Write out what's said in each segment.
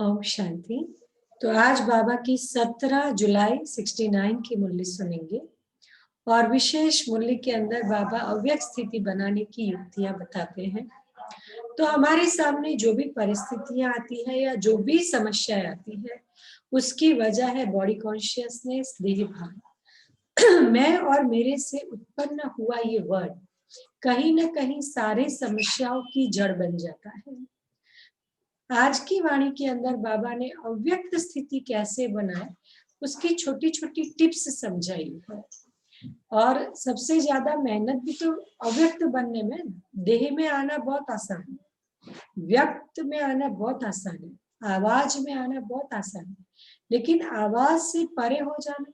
ओम शांति। तो आज बाबा की 17 जुलाई 69 की मुरली सुनेंगे और विशेष मुरली के अंदर बाबा अव्यक्त स्थिति बनाने की युक्तियां बताते हैं। तो हमारे सामने जो भी परिस्थितियां आती है या जो भी समस्याएं आती है उसकी वजह है बॉडी कॉन्शियसनेस, देह भान। मैं और मेरे से उत्पन्न हुआ ये वर्ड कहीं ना कहीं सारे समस्याओं की जड़ बन जाता है। आज की वाणी के अंदर बाबा ने अव्यक्त स्थिति कैसे बनाए उसकी छोटी छोटी टिप्स समझाई है। और सबसे ज्यादा मेहनत भी तो अव्यक्त बनने में, देह में आना बहुत आसान है, व्यक्त में आना बहुत आसान है, आवाज में आना बहुत आसान है, लेकिन आवाज से परे हो जाना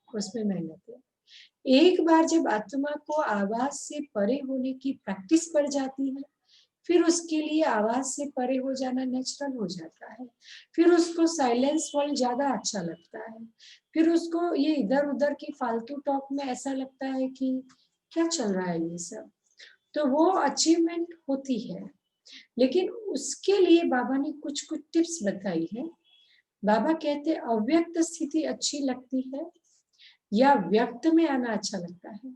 उसमें मेहनत है। एक बार जब आत्मा को आवाज से परे होने की प्रैक्टिस पड़ जाती है फिर उसके लिए आवाज से परे हो जाना नेचुरल हो जाता है। फिर उसको साइलेंस वर्ल्ड ज्यादा अच्छा लगता है। फिर उसको ये इधर उधर की फालतू टॉक में ऐसा लगता है कि क्या चल रहा है ये सब। तो वो अचीवमेंट होती है, लेकिन उसके लिए बाबा ने कुछ कुछ टिप्स बताई है। बाबा कहते अव्यक्त स्थिति अच्छी लगती है या व्यक्त में आना अच्छा लगता है।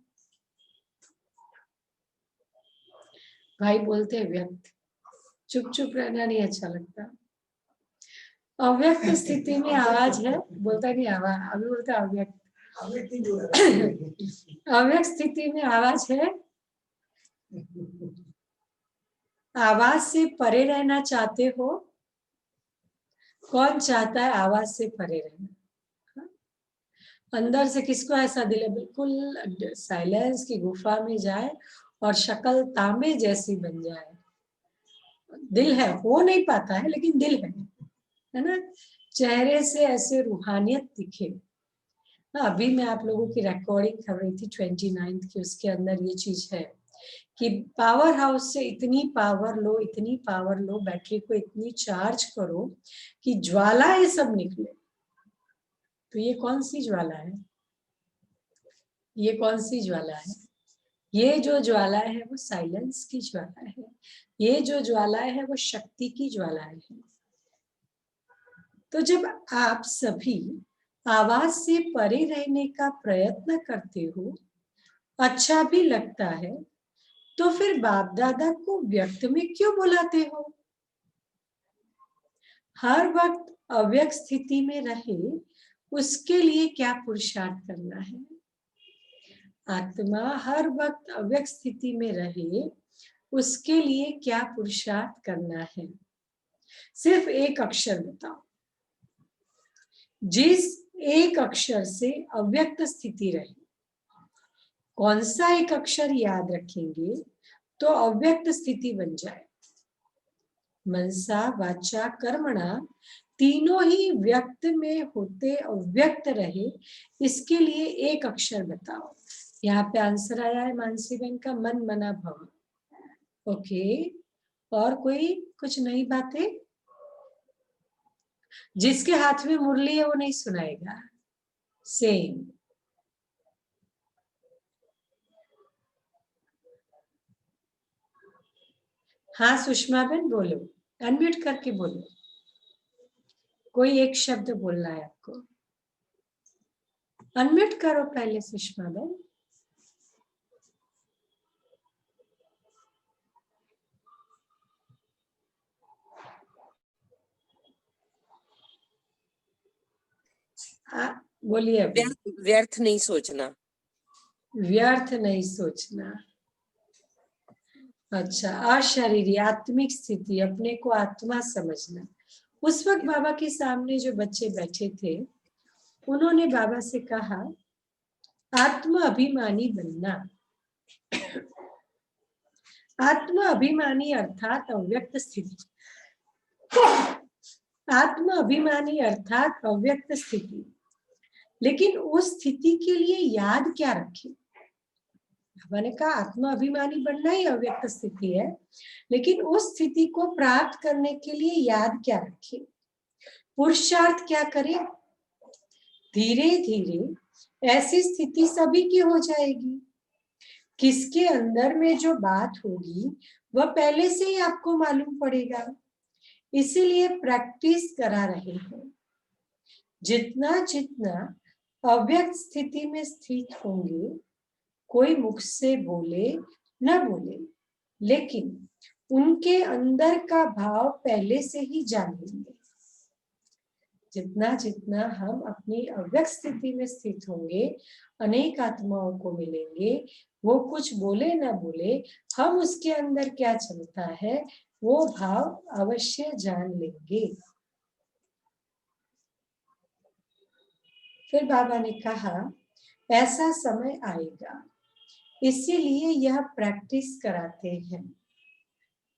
भाई बोलते हैं व्यक्त, चुप चुप रहना नहीं अच्छा लगता। अव्यक्त स्थिति में आवाज है, बोलता नहीं आवाज, अभी बोलता अव्यक्त। अव्यक्त स्थिति में आवाज है, आवाज से परे रहना चाहते हो। कौन चाहता है आवाज से परे रहना? अंदर से किसको ऐसा दिल है बिल्कुल साइलेंस की गुफा में जाए और शक्ल तांबे जैसी बन जाए? दिल है, हो नहीं पाता है लेकिन दिल है ना। चेहरे से ऐसे रूहानियत दिखे। अभी मैं आप लोगों की रिकॉर्डिंग कर रही थी 29 की, उसके अंदर ये चीज है कि पावर हाउस से इतनी पावर लो, इतनी पावर लो, बैटरी को इतनी चार्ज करो कि ज्वाला ये सब निकले। तो ये कौन सी ज्वाला है? ये कौन सी ज्वाला है? ये जो ज्वाला है वो साइलेंस की ज्वाला है। ये जो ज्वाला है वो शक्ति की ज्वाला है। तो जब आप सभी आवाज से परे रहने का प्रयत्न करते हो, अच्छा भी लगता है, तो फिर बाप दादा को व्यक्त में क्यों बुलाते हो? हर वक्त अव्यक्त स्थिति में रहे उसके लिए क्या पुरुषार्थ करना है? आत्मा हर वक्त अव्यक्त स्थिति में रहे उसके लिए क्या पुरुषार्थ करना है? सिर्फ एक अक्षर बताओ, जिस एक अक्षर से अव्यक्त स्थिति रहे। कौन सा एक अक्षर याद रखेंगे तो अव्यक्त स्थिति बन जाए? मनसा वाचा कर्मणा तीनों ही व्यक्त में होते अव्यक्त रहे, इसके लिए एक अक्षर बताओ। यहाँ पे आंसर आया है मानसी बहन का, मन मना भव। ओके, और कोई कुछ नई बातें? जिसके हाथ में मुरली है वो नहीं सुनाएगा। सेम। हाँ सुषमा बहन बोलो, अनम्यूट करके बोलो, कोई एक शब्द बोलना है आपको। अनम्यूट करो पहले सुषमा बहन। बोलिए। व्यर्थ नहीं सोचना। व्यर्थ नहीं सोचना। अच्छा, अशरीरी आत्मिक स्थिति, अपने को आत्मा समझना। उस वक्त बाबा के सामने जो बच्चे बैठे थे उन्होंने बाबा से कहा आत्म अभिमानी बनना। आत्म अभिमानी अर्थात अव्यक्त स्थिति। आत्म अभिमानी अर्थात अव्यक्त स्थिति, लेकिन उस स्थिति के लिए याद क्या रखें? मैंने कहा आत्म अभिमानी बनना ही अव्यक्त स्थिति है, लेकिन उस स्थिति को प्राप्त करने के लिए याद क्या रखें? पुरुषार्थ क्या करें? धीरे धीरे ऐसी स्थिति सभी की हो जाएगी। किसके अंदर में जो बात होगी वह पहले से ही आपको मालूम पड़ेगा। इसीलिए प्रैक्टिस करा रहे हैं। जितना जितना अव्यक्त स्थिति में स्थित होंगे, कोई मुख से बोले न बोले, लेकिन उनके अंदर का भाव पहले से ही जान लेंगे। जितना जितना हम अपनी अव्यक्त स्थिति में स्थित होंगे, अनेक आत्माओं को मिलेंगे, वो कुछ बोले ना बोले, हम उसके अंदर क्या चलता है वो भाव अवश्य जान लेंगे। फिर बाबा ने कहा, ऐसा समय आएगा, इसीलिए यह प्रैक्टिस कराते हैं।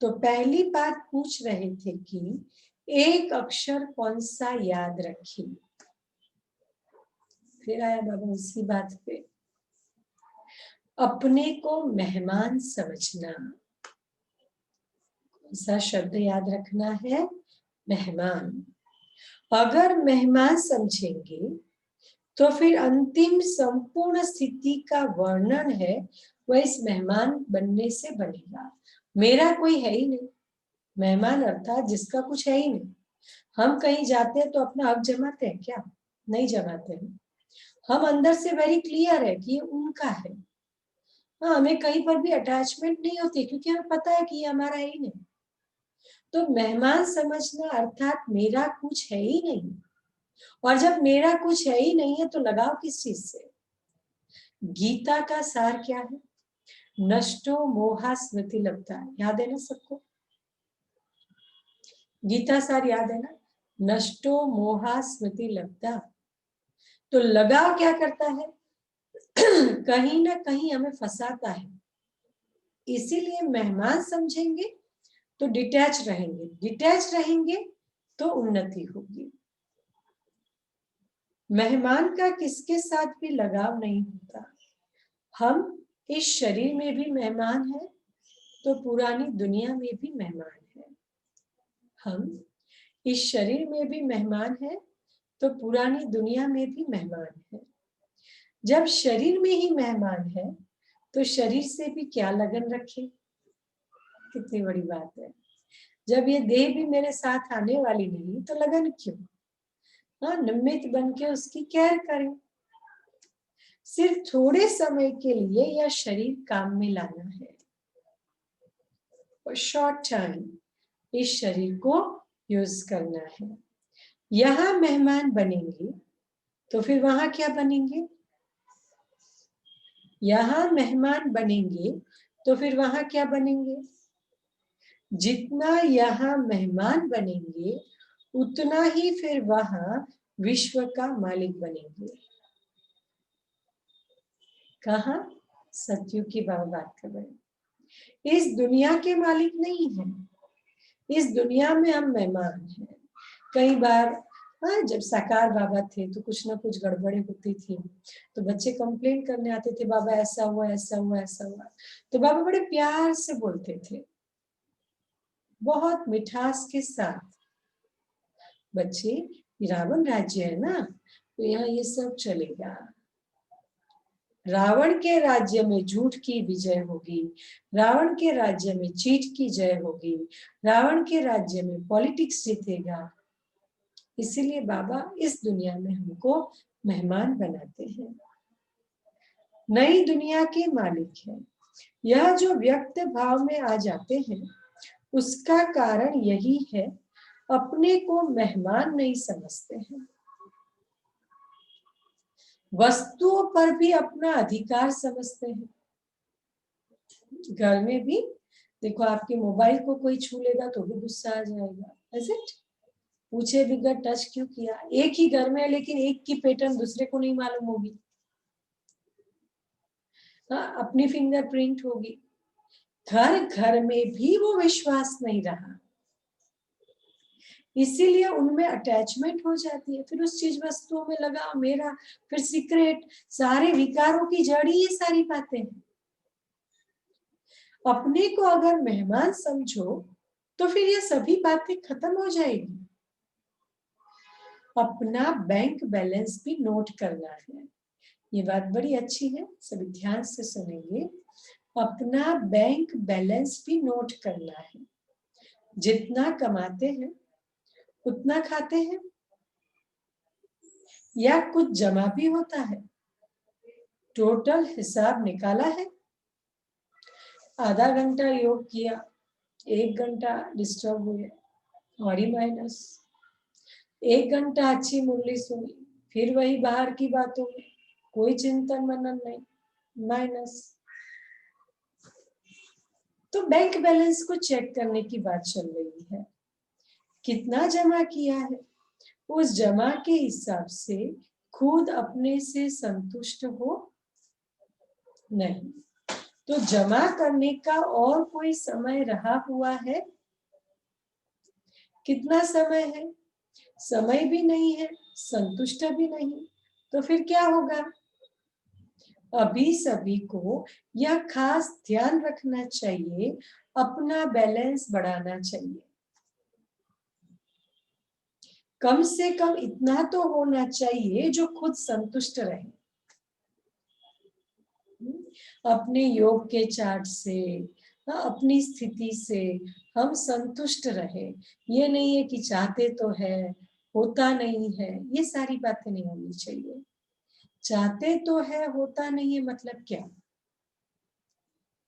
तो पहली बात पूछ रहे थे कि एक अक्षर कौन सा याद रखें। फिर आया बाबा उसी बात पे, अपने को मेहमान समझना। कौन सा शब्द याद रखना है? मेहमान। अगर मेहमान समझेंगे तो फिर अंतिम संपूर्ण स्थिति का वर्णन है वह इस मेहमान बनने से बनेगा। मेरा कोई है ही नहीं, मेहमान अर्थात जिसका कुछ है ही नहीं। हम कहीं जाते हैं तो अपना हक जमाते हैं क्या? नहीं जमाते हैं। हम अंदर से वेरी क्लियर है कि ये उनका है। हाँ, हमें कहीं पर भी अटैचमेंट नहीं होती क्योंकि हमें पता है कि ये हमारा है ही नहीं। तो मेहमान समझना अर्थात मेरा कुछ है ही नहीं, और जब मेरा कुछ है ही नहीं है तो लगाव किस चीज से? गीता का सार क्या है? नष्टो मोहा स्मृति लब्धा। याद है ना सबको? गीता सार याद है ना? नष्टो मोहा स्मृति लब्धा। तो लगाव क्या करता है? कहीं ना कहीं हमें फंसाता है। इसीलिए मेहमान समझेंगे तो डिटैच रहेंगे, डिटैच रहेंगे तो उन्नति होगी। मेहमान का किसके साथ भी लगाव नहीं होता। हम इस शरीर में भी मेहमान हैं तो पुरानी दुनिया में भी मेहमान है। हम इस शरीर में भी मेहमान हैं तो पुरानी दुनिया में भी मेहमान है। जब शरीर में ही मेहमान है तो शरीर से भी क्या लगन रखे? कितनी बड़ी बात है। जब ये देह भी मेरे साथ आने वाली नहीं तो लगन क्यों? हाँ, निमित्त बन के उसकी केयर करें। सिर्फ थोड़े समय के लिए यह शरीर काम में लाना है और शॉर्ट टाइम इस शरीर को यूज करना है। यहाँ मेहमान बनेंगे तो फिर वहां क्या बनेंगे? यहाँ मेहमान बनेंगे तो फिर वहां क्या बनेंगे? जितना यहाँ मेहमान बनेंगे उतना ही फिर वहां विश्व का मालिक बनेंगे। कहा? सत्युग की बात कर रहे हैं। इस दुनिया के मालिक नहीं है, इस दुनिया में हम मेहमान हैं। कई बार हाँ, जब साकार बाबा थे तो कुछ ना कुछ गड़बड़ी होती थी तो बच्चे कंप्लेन करने आते थे, बाबा ऐसा हुआ ऐसा हुआ ऐसा हुआ। तो बाबा बड़े प्यार से बोलते थे, बहुत मिठास के साथ, बच्चे रावण राज्य है ना तो यहाँ ये सब चलेगा। रावण के राज्य में झूठ की विजय होगी, रावण के राज्य में चीट की जय होगी, रावण के राज्य में पॉलिटिक्स जीतेगा। इसीलिए बाबा इस दुनिया में हमको मेहमान बनाते हैं, नई दुनिया के मालिक है। यह जो व्यक्त भाव में आ जाते हैं उसका कारण यही है, अपने को मेहमान नहीं समझते हैं। वस्तुओं पर भी अपना अधिकार समझते हैं। घर में भी देखो, आपके मोबाइल को कोई छू लेगा तो भी गुस्सा आ जाएगा, is it? पूछे बिगड़ टच क्यों किया? एक ही घर में है लेकिन एक की पैटर्न दूसरे को नहीं मालूम होगी। हाँ, अपनी फिंगरप्रिंट होगी। घर घर में भी वो विश्वास नहीं रहा, इसीलिए उनमें अटैचमेंट हो जाती है। फिर उस चीज वस्तुओं में लगा मेरा, फिर सीक्रेट, सारे विकारों की जड़ ही ये सारी बातें हैं। अपने को अगर मेहमान समझो तो फिर ये सभी बातें खत्म हो जाएगी। अपना बैंक बैलेंस भी नोट करना है। ये बात बड़ी अच्छी है, सभी ध्यान से सुनेंगे। अपना बैंक बैलेंस भी नोट करना है। जितना कमाते हैं उतना खाते हैं या कुछ जमा भी होता है? टोटल हिसाब निकाला है? आधा घंटा योग किया, 1 घंटा डिस्टर्ब हुए और ही माइनस। 1 घंटा अच्छी मुरली सुनी, फिर वही बाहर की बातों में कोई चिंतन मनन नहीं, माइनस। तो बैंक बैलेंस को चेक करने की बात चल रही है। कितना जमा किया है, उस जमा के हिसाब से खुद अपने से संतुष्ट हो? नहीं। तो जमा करने का और कोई समय रहा हुआ है? कितना समय है? समय भी नहीं है, संतुष्ट भी नहीं, तो फिर क्या होगा? अभी सभी को यह खास ध्यान रखना चाहिए, अपना बैलेंस बढ़ाना चाहिए। कम से कम इतना तो होना चाहिए जो खुद संतुष्ट रहे। अपने योग के चार्ट से, अपनी स्थिति से हम संतुष्ट रहे। ये नहीं है कि चाहते तो है, होता नहीं है, ये सारी बातें नहीं होनी चाहिए। चाहते तो है, होता नहीं है, मतलब क्या?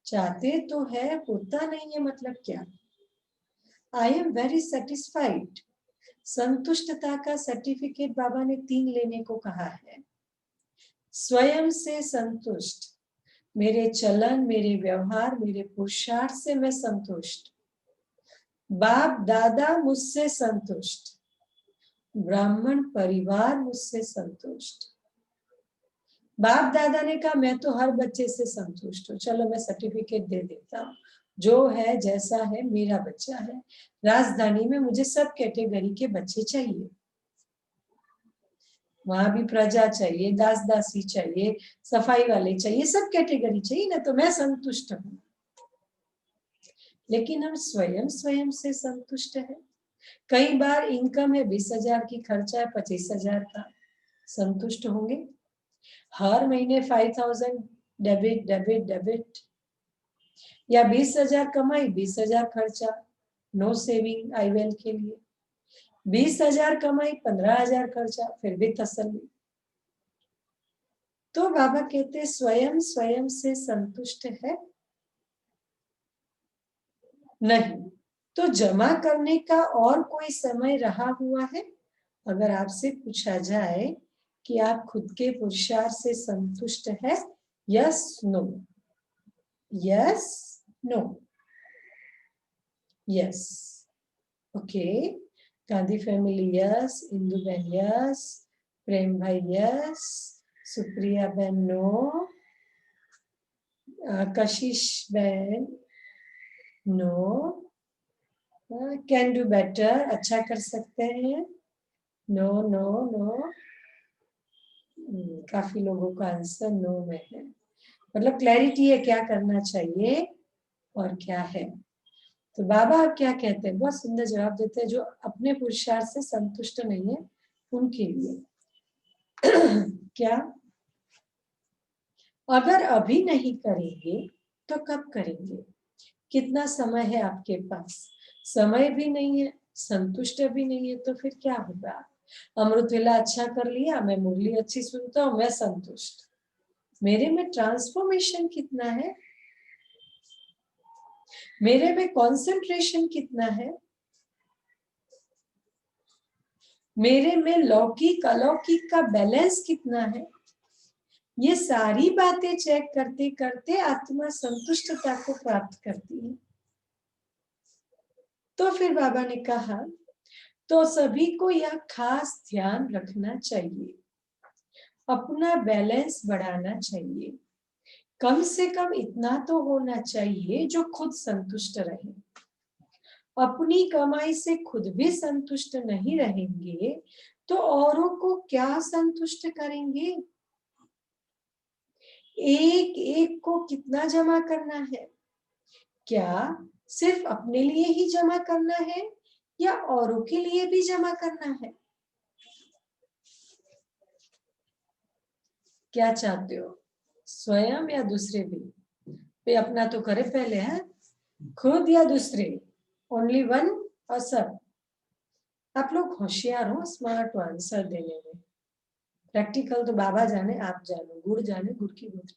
चाहते तो है, होता नहीं है, मतलब क्या? I am very satisfied. संतुष्टता का सर्टिफिकेट बाबा ने 3 लेने को कहा है। स्वयं से संतुष्ट, मेरे चलन, मेरे व्यवहार, मेरे पुरुषार्थ से मैं संतुष्ट। बाप दादा मुझसे संतुष्ट, ब्राह्मण परिवार मुझसे संतुष्ट। बाप दादा ने कहा मैं तो हर बच्चे से संतुष्ट हूँ, चलो मैं सर्टिफिकेट दे देता हूँ, जो है जैसा है मेरा बच्चा है। राजधानी में मुझे सब कैटेगरी के बच्चे चाहिए, वहां भी प्रजा चाहिए, दास दासी चाहिए, सफाई वाले चाहिए, सब कैटेगरी चाहिए ना, तो मैं संतुष्ट हूँ। लेकिन हम स्वयं स्वयं से संतुष्ट है? कई बार इनकम है 20,000 की, खर्चा है 25,000 का, संतुष्ट होंगे? हर महीने 5,000 डेबिट डेबिट डेबिट, या 20,000 कमाई 20,000 खर्चा, नो सेविंग आईवेल के लिए। 20,000 कमाई 15,000 खर्चा, फिर भी तसल्ली। तो बाबा कहते स्वयं स्वयं से संतुष्ट है? नहीं। तो जमा करने का और कोई समय रहा हुआ है? अगर आपसे पूछा जाए कि आप खुद के पुरुषार्थ से संतुष्ट है, yes no, yes no, yes, okay. Gandhi family yes, Indu बहन यस, प्रेम भाई यस, सुप्रिया बहन नो, कशिश बहन नो, कैन डू बेटर, अच्छा कर सकते हैं, नो नो नो। काफी लोगों का आंसर नो में है, मतलब क्लैरिटी है क्या करना चाहिए और क्या है। तो बाबा अब क्या कहते हैं, बहुत सुंदर जवाब देते हैं, जो अपने पुरुषार्थ से संतुष्ट नहीं है उनके लिए। क्या? अगर अभी नहीं करेंगे तो कब करेंगे? कितना समय है आपके पास? समय भी नहीं है, संतुष्ट भी नहीं है, तो फिर क्या होगा? अमृत वेला अच्छा कर लिया, मैं मुरली अच्छी सुनता हूँ, मैं संतुष्ट। मेरे में ट्रांसफॉर्मेशन कितना है? मेरे में कंसंट्रेशन कितना है? मेरे में लौकिक अलौकिक का बैलेंस कितना है? ये सारी बातें चेक करते करते आत्मा संतुष्टता को प्राप्त करती है। तो फिर बाबा ने कहा, तो सभी को यह खास ध्यान रखना चाहिए, अपना बैलेंस बढ़ाना चाहिए। कम से कम इतना तो होना चाहिए जो खुद संतुष्ट रहे। अपनी कमाई से खुद भी संतुष्ट नहीं रहेंगे तो औरों को क्या संतुष्ट करेंगे? एक एक को कितना जमा करना है? क्या सिर्फ अपने लिए ही जमा करना है या औरों के लिए भी जमा करना है? क्या चाहते हो, स्वयं या दूसरे भी? पे अपना तो करे पहले, है खुद या दूसरे? ओनली वन और सब? आप लोग होशियार हो, स्मार्ट हो आंसर देने में। प्रैक्टिकल तो बाबा जाने, आप जानो, गुड़ जाने गुड़ की गुड़,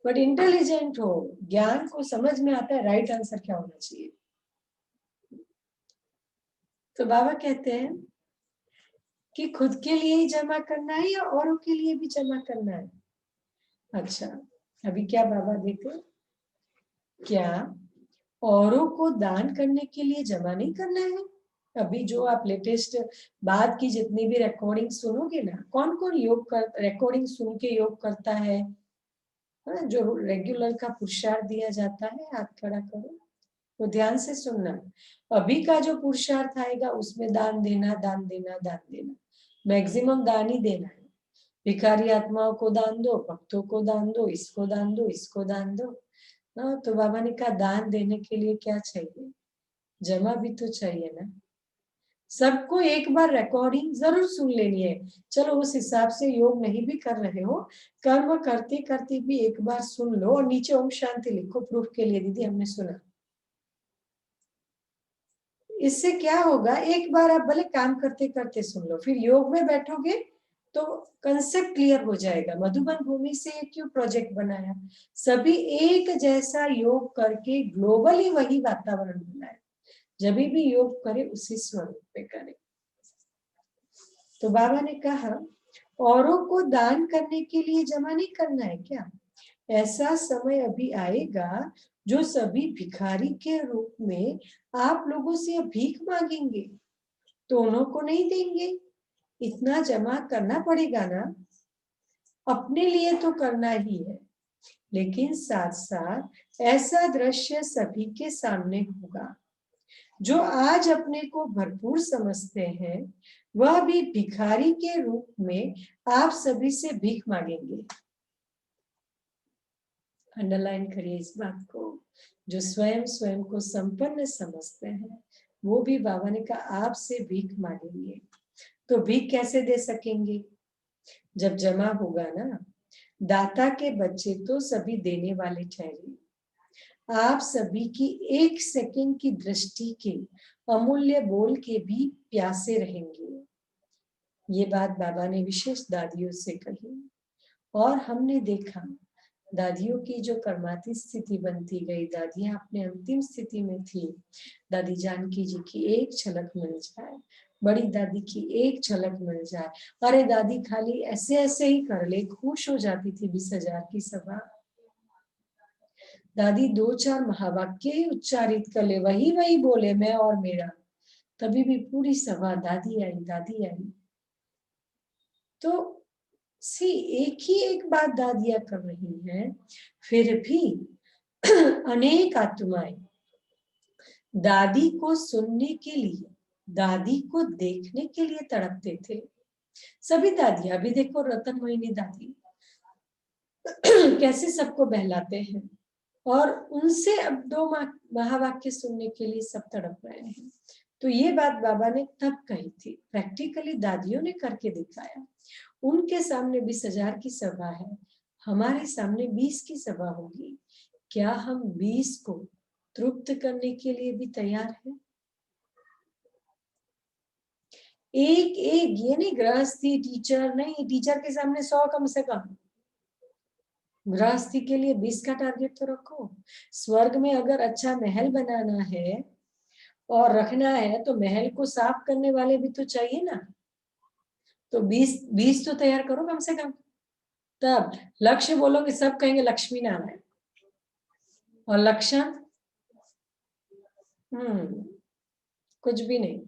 बट इंटेलिजेंट हो, ज्ञान को समझ में आता है राइट आंसर क्या होना चाहिए। तो बाबा कहते हैं कि खुद के लिए ही जमा करना है या औरों के लिए भी जमा करना है। अच्छा, अभी क्या बाबा देखो, क्या औरों को दान करने के लिए जमा नहीं करना है? अभी जो आप लेटेस्ट बाद की जितनी भी रिकॉर्डिंग सुनोगे ना, कौन कौन योग कर रिकॉर्डिंग सुन के योग करता है? हाँ, जो रेगुलर का पुरुषार्थ दिया जाता है, हाथ खड़ा करो, तो ध्यान से सुनना। अभी का जो पुरुषार्थ आएगा उसमें दान देना, दान देना, दान देना, मैक्सिमम दान ही देना है। भिखारी आत्माओं को दान दो, भक्तों को दान दो, इसको दान दो, इसको दान दो। हाँ, तो बाबा ने कहा दान देने के लिए क्या चाहिए? जमा भी तो चाहिए ना। सबको एक बार रिकॉर्डिंग जरूर सुन लेनी है। चलो उस हिसाब से योग नहीं भी कर रहे हो, कर्म करते करते भी एक बार सुन लो और नीचे ओम शांति लिखो प्रूफ के लिए, दीदी हमने सुना। इससे क्या होगा, एक बार आप भले काम करते करते सुन लो, फिर योग में बैठोगे तो कंसेप्ट क्लियर हो जाएगा। मधुबन भूमि से क्यों प्रोजेक्ट बनाया? सभी एक जैसा योग करके ग्लोबली वही वातावरण बनाए। जब भी योग करे उसी स्वरूप में करे। तो बाबा ने कहा औरों को दान करने के लिए जमा नहीं करना है क्या? ऐसा समय अभी आएगा जो सभी भिखारी के रूप में आप लोगों से भीख मांगेंगे, दोनों को नहीं देंगे। इतना जमा करना पड़ेगा ना, अपने लिए तो करना ही है, लेकिन साथ साथ ऐसा दृश्य सभी के सामने होगा। जो आज अपने को भरपूर समझते हैं वह भी भिखारी के रूप में आप सभी से भीख मांगेंगे। अंडरलाइन करिए इस बात को। जो स्वयं स्वयं को संपन्न समझते हैं वो भी बाबा ने कहा आपसे भीख मांगेंगे। तो भीख कैसे दे सकेंगे? जब जमा होगा ना, दाता के बच्चे तो सभी देने वाले ठहरे। आप सभी की एक सेकंड की दृष्टि के अमूल्य बोल के भी प्यासे रहेंगे। ये बात बाबा ने विशेष दादियों से कही और हमने देखा दादियों की जो कर्माती स्थिति बनती गई, दादियां अपने अंतिम स्थिति में थी। दादी जानकी जी की एक झलक मिल जाए, बड़ी दादी की एक झलक मिल जाए, अरे दादी खाली ऐसे ऐसे ही कर ले, खुश हो जाती थी 20,000 की सभा। दादी 2-4 महावाक्य ही उच्चारित कर ले, वही वही बोले मैं और मेरा, तभी भी पूरी सभा दादी आई, दादी आई। तो सी एक ही एक बात दादियां कर रही हैं, फिर भी अनेक आत्माएं दादी को सुनने के लिए, दादी को देखने के लिए तड़पते थे। सभी दादियां, अभी देखो रतन मोहिनी दादी कैसे सबको बहलाते हैं और उनसे अब 2 महावाक्य सुनने के लिए सब तड़प रहे हैं। तो ये बात बाबा ने तब कही थी, प्रैक्टिकली दादियों ने करके दिखाया। उनके सामने 20,000 की सभा है, हमारे सामने 20 की सभा होगी। क्या हम 20 को तृप्त करने के लिए भी तैयार हैं? एक एक, ये नहीं गृहस्थी टीचर नहीं, टीचर के सामने 100 कम से कम, गृहस्थी के लिए 20 का टारगेट तो रखो। स्वर्ग में अगर अच्छा महल बनाना है और रखना है तो महल को साफ करने वाले भी तो चाहिए ना। तो 20 तो तैयार करो कम से कम। तब लक्ष्य बोलोगे सब कहेंगे लक्ष्मी नारायण, और लक्षण कुछ भी नहीं।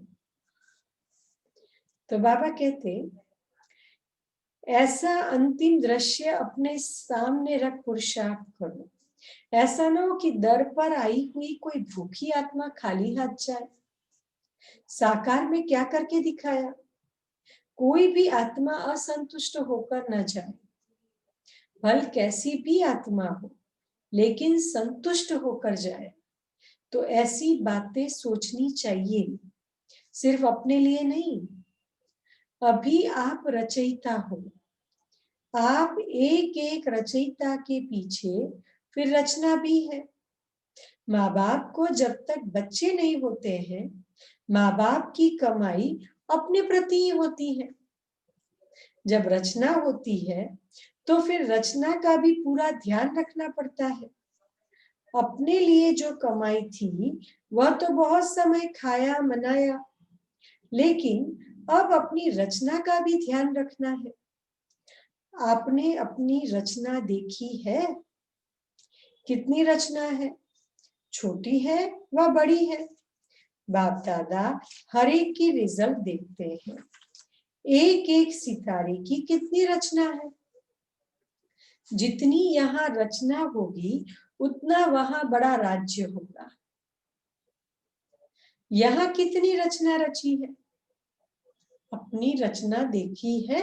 तो बाबा कहते ऐसा अंतिम दृश्य अपने सामने रख पुरुषार्थ करो। ऐसा ना हो कि दर पर आई हुई कोई भूखी आत्मा खाली हाथ जाए। साकार में क्या करके दिखाया? कोई भी आत्मा असंतुष्ट होकर न जाए, भल कैसी भी आत्मा हो लेकिन संतुष्ट होकर जाए। तो ऐसी बातें सोचनी चाहिए, सिर्फ अपने लिए नहीं। अभी आप रचयिता हो, आप एक एक रचयिता के पीछे फिर रचना भी है। माँ बाप को जब तक बच्चे नहीं होते हैं, माँ बाप की कमाई अपने प्रति ही होती है। जब रचना होती है तो फिर रचना का भी पूरा ध्यान रखना पड़ता है। अपने लिए जो कमाई थी वह तो बहुत समय खाया मनाया, लेकिन अब अपनी रचना का भी ध्यान रखना है। आपने अपनी रचना देखी है? कितनी रचना है? छोटी है व बड़ी है? बाप दादा हर एक की रिजल्ट देखते हैं। एक एक सितारे की कितनी रचना है? जितनी यहाँ रचना होगी उतना वहां बड़ा राज्य होगा। यहाँ कितनी रचना रची है? अपनी रचना देखी है?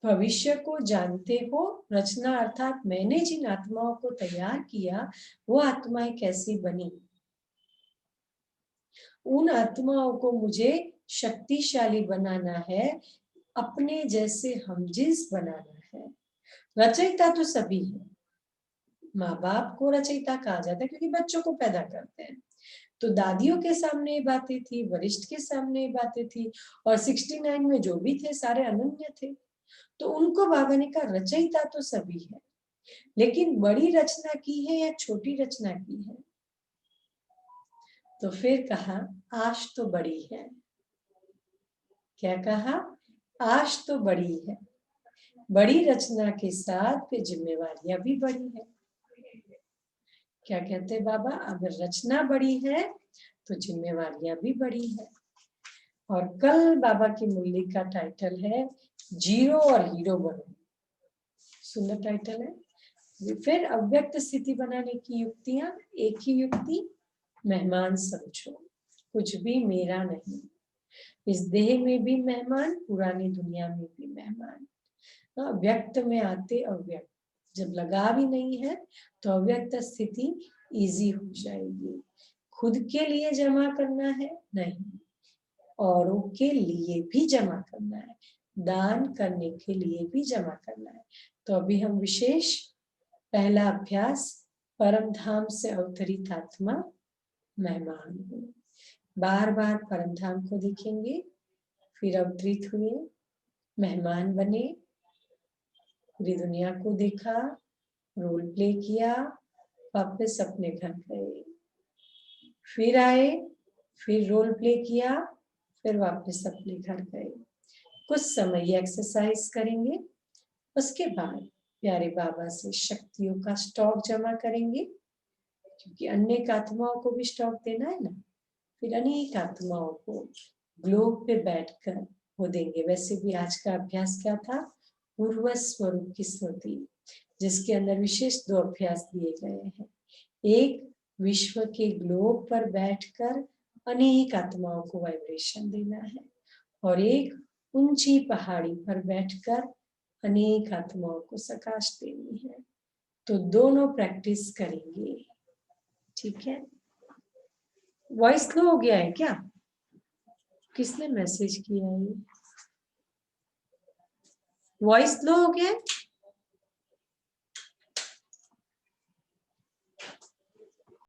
भविष्य को जानते हो? रचना अर्थात मैंने जिन आत्माओं को तैयार किया वो आत्माएं कैसी बनी। उन आत्माओं को मुझे शक्तिशाली बनाना है, अपने जैसे हमजिन्स बनाना है। रचयिता तो सभी है। माँ बाप को रचयिता कहा जाता है क्योंकि बच्चों को पैदा करते हैं। तो दादियों के सामने ये बातें थी, वरिष्ठ के सामने ये बातें थी, और 69 में जो भी थे सारे अनन्य थे। तो उनको बाबा ने कहा रचयिता तो सभी है, लेकिन बड़ी रचना की है या छोटी रचना की है? तो फिर कहा आश तो बड़ी है। क्या कहा? आश तो बड़ी है। बड़ी रचना के साथ फिर जिम्मेवारियां भी बड़ी है। क्या कहते बाबा? अगर रचना बड़ी है तो जिम्मेवारियां भी बड़ी है। और कल बाबा की मुरली का टाइटल है जीरो और हीरो बनो। सुंदर टाइटल है। फिर अव्यक्त स्थिति बनाने की युक्तियां। एक ही युक्ति, मेहमान समझो, कुछ भी मेरा नहीं। इस देह में भी मेहमान, पुरानी दुनिया में भी मेहमान। व्यक्त में आते अव्यक्त, जब लगा भी नहीं है तो अव्यक्त स्थिति इजी हो जाएगी। खुद के लिए जमा करना है नहीं, औरों के लिए भी जमा करना है, दान करने के लिए भी जमा करना है। तो अभी हम विशेष पहला अभ्यास, परम धाम से अवतरित आत्मा मेहमान हूँ। बार बार परम धाम को देखेंगे, फिर अवतरित हुए, मेहमान बने, पूरी दुनिया को देखा, रोल प्ले किया, वापस अपने घर गए, फिर आए, फिर रोल प्ले किया, फिर वापस अपने घर गए। कुछ समय एक्सरसाइज करेंगे, उसके बाद प्यारे बाबा से शक्तियों का स्टॉक जमा करेंगे, क्योंकि अनेक आत्माओं को भी स्टॉक देना है ना। फिर अनेक आत्माओं को ग्लोब पे बैठकर वो देंगे। वैसे भी आज का अभ्यास क्या था? पूर्व स्वरूप की स्मृति, जिसके अंदर विशेष 2 अभ्यास दिए गए हैं। एक, विश्व के ग्लोब पर बैठकर अनेक आत्माओं को वाइब्रेशन देना है, और एक ऊंची पहाड़ी पर बैठकर अनेक आत्माओं को सकाश देनी है। तो दोनों प्रैक्टिस करेंगे, ठीक है? वॉइस लो हो गया है क्या? किसने मैसेज किया है? वॉइस लो हो गया है?